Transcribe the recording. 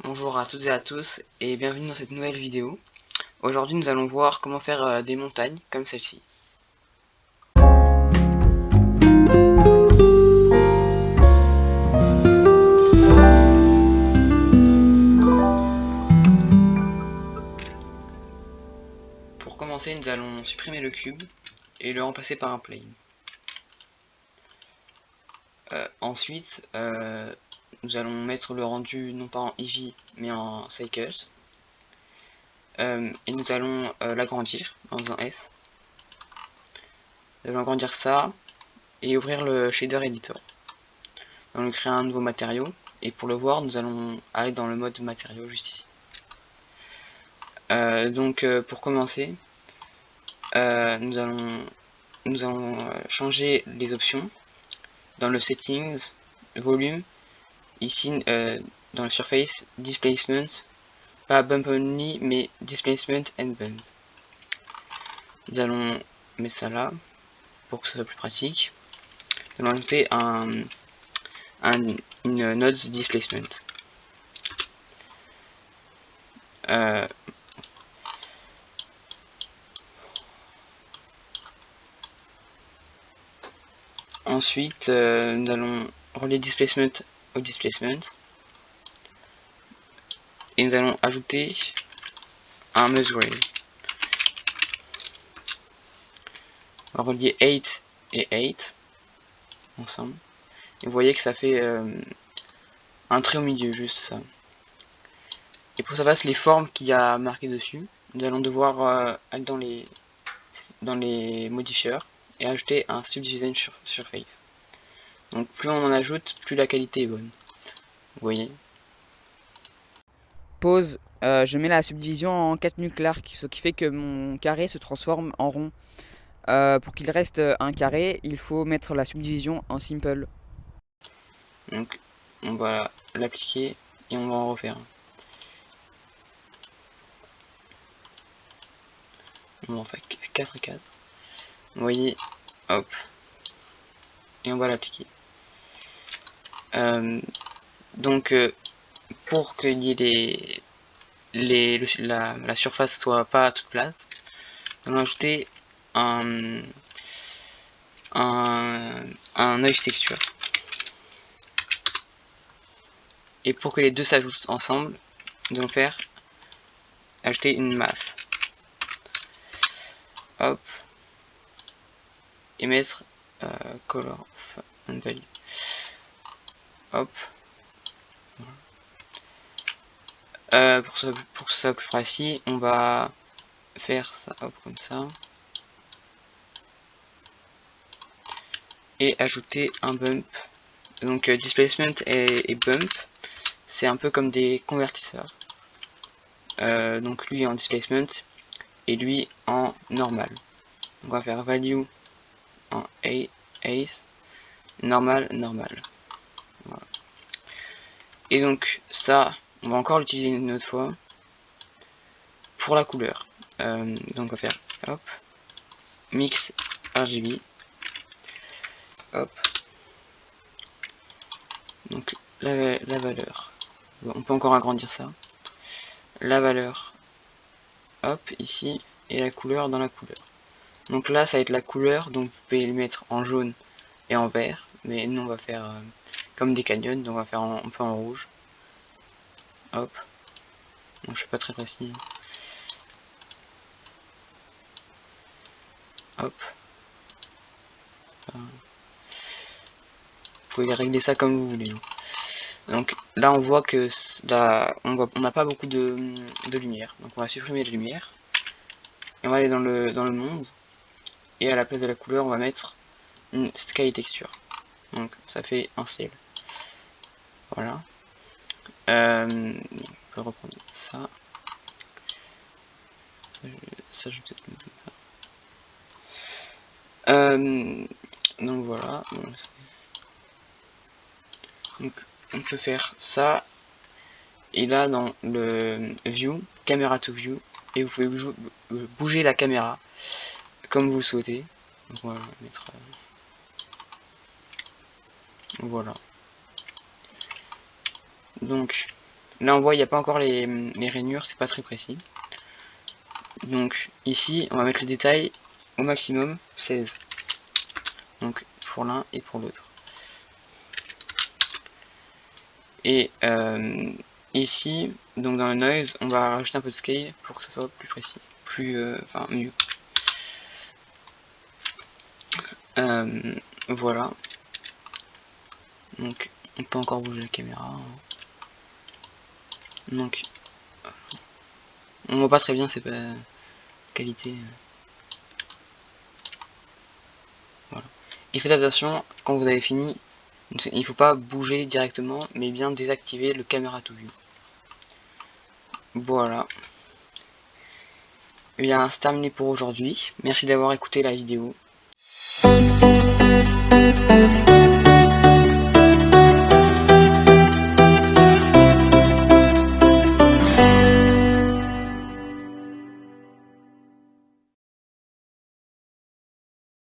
Bonjour à toutes et à tous et bienvenue dans cette nouvelle vidéo. Aujourd'hui nous allons voir comment faire des montagnes comme celle-ci. Pour commencer nous allons supprimer le cube et le remplacer par un plane. Ensuite nous allons mettre le rendu non pas en Eevee mais en Cycles. Et nous allons l'agrandir en faisant S. Nous allons agrandir ça et ouvrir le shader editor. Nous allons créer un nouveau matériau et pour le voir nous allons aller dans le mode matériau juste ici. Pour commencer nous allons changer les options dans le settings volume ici dans le surface displacement, pas bump only mais displacement and bump. Nous allons mettre ça là pour que ce soit plus pratique. Nous allons ajouter une nodes displacement. Ensuite nous allons relier displacement au displacement et nous allons ajouter un Musgrave. On va relier 8 et 8 ensemble et vous voyez que ça fait un trait au milieu, juste ça. Et pour que ça fasse les formes qu'il y a marquées dessus, nous allons devoir aller dans les modifieurs et ajouter un Subdivision Surface. Donc plus on en ajoute, plus la qualité est bonne. Vous voyez. Pause, je mets la subdivision en 4000 Clark, ce qui fait que mon carré se transforme en rond. Pour qu'il reste un carré, il faut mettre la subdivision en simple. Donc on va l'appliquer et on va en refaire un. On va en faire 4 et 4. Vous voyez, hop. Et on va l'appliquer. Pour qu'il y ait la surface soit pas toute plate, on va ajouter un noise texture. Et pour que les deux s'ajoutent ensemble, nous allons faire ajouter une masse. Hop. Et mettre color and value. Hop. Pour que ce soit plus précis, on va faire ça, hop, comme ça. Et ajouter un bump. Donc displacement et bump, c'est un peu comme des convertisseurs. Donc lui en displacement et lui en normal. On va faire value en ace, normal, normal. Voilà. Et donc ça, on va encore l'utiliser une autre fois pour la couleur. Donc on va faire hop, mix RGB, hop. Donc la valeur, on peut encore agrandir ça. La valeur, hop, ici, et la couleur dans la couleur. Donc là, ça va être la couleur, donc vous pouvez le mettre en jaune et en vert, mais nous on va faire comme des canyons, donc on va faire un peu en rouge. Hop. Donc je suis pas très précis. Hop. Vous pouvez régler ça comme vous voulez. Donc là on voit que là, on n'a pas beaucoup de lumière. Donc on va supprimer la lumière. Et on va aller dans le monde. Et à la place de la couleur, on va mettre une sky texture. Donc ça fait un ciel. Voilà. On peut reprendre ça. Ça je vais peut-être mettre comme ça. Donc voilà. Donc on peut faire ça. Et là dans le view, caméra to view, et vous pouvez bouger la caméra comme vous le souhaitez. Donc on va mettre voilà. Donc Là on voit il n'y a pas encore les rainures, c'est pas très précis. Donc ici on va mettre les détails au maximum, 16. Donc pour l'un et pour l'autre. Et ici, donc dans le noise, on va rajouter un peu de scale pour que ce soit plus précis, enfin mieux. Voilà. Donc on peut encore bouger la caméra. Donc on voit pas très bien, c'est pas qualité. Voilà. Et faites attention quand vous avez fini, il faut pas bouger directement, mais bien désactiver le caméra to view. Voilà. Et bien c'est terminé pour aujourd'hui. Merci d'avoir écouté la vidéo.